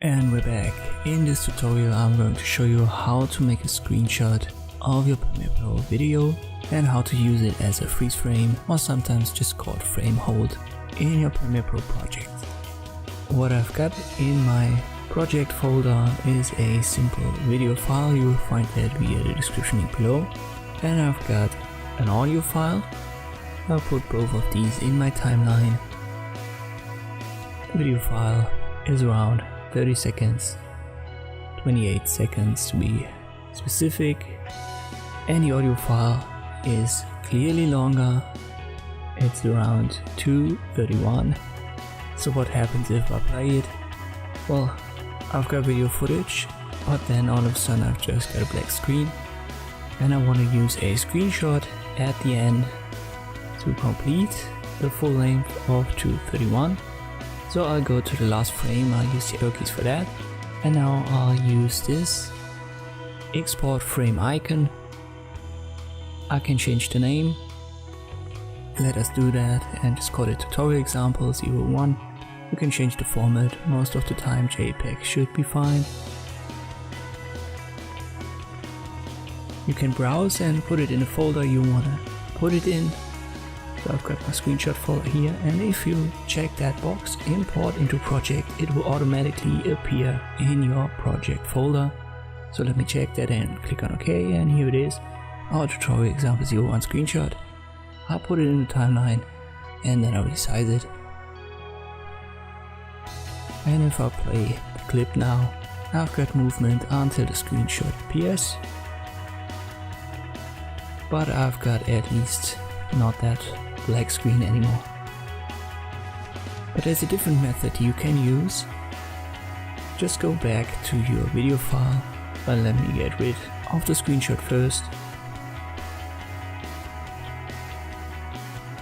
And we're back. In this tutorial I'm going to show you how to make a screenshot of your Premiere Pro video and how to use it as a freeze frame, or sometimes just called frame hold, in your Premiere Pro project. What I've got in my project folder is a simple video file. You will find that via the description link below. And I've got an audio file. I'll put both of these in my timeline. The video file is around 30 seconds, 28 seconds to be specific, and the audio file is clearly longer. It's around 2:31. So what happens if I play it? Well, I've got video footage, but then all of a sudden I've just got a black screen and I want to use a screenshot at the end to complete the full length of 2:31. So I'll go to the last frame, I'll use the arrow keys for that, and now I'll use this export frame icon. I can change the name. Let us do that and just call it tutorial example 01. You can change the format. Most of the time JPEG should be fine. You can browse and put it in the folder you want to put it in. So I've got my screenshot folder here, and if you check that box, import into project, it will automatically appear in your project folder. So let me check that and click on OK, and here it is, our tutorial example 01 screenshot. I'll put it in the timeline and then I'll resize it. And if I play the clip now, I've got movement until the screenshot appears. But I've got at least not that black screen anymore. But there's a different method you can use. Just go back to your video file, but let me get rid of the screenshot first.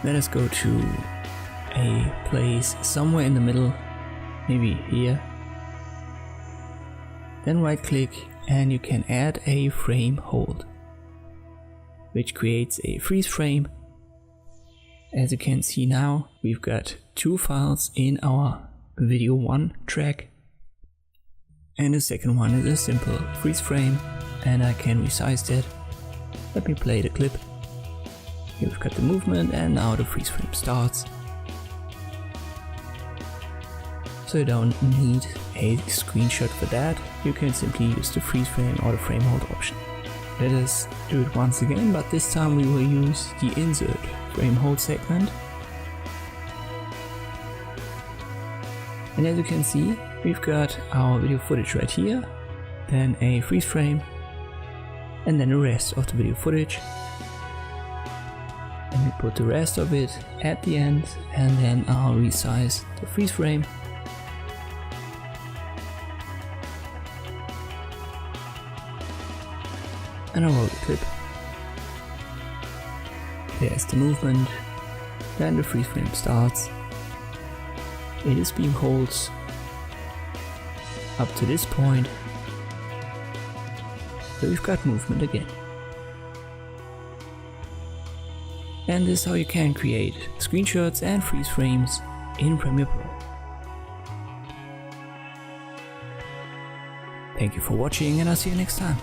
Let us go to a place somewhere in the middle, maybe here. Then right click and you can add a frame hold, which creates a freeze frame. As you can see now, we've got two files in our video 1 track, and the second one is a simple freeze frame, and I can resize that. Let me play the clip. Here we've got the movement, and now the freeze frame starts. So you don't need a screenshot for that, you can simply use the freeze frame or the frame hold option. Let us do it once again, but this time we will use the insert frame hold segment. And as you can see, we've got our video footage right here, then a freeze frame, and then the rest of the video footage. And we put the rest of it at the end, and then I'll resize the freeze frame. And I'll roll the clip. There's the movement, then the freeze frame starts. It is being held up to this point, so we've got movement again. And this is how you can create screenshots and freeze frames in Premiere Pro. Thank you for watching, and I'll see you next time.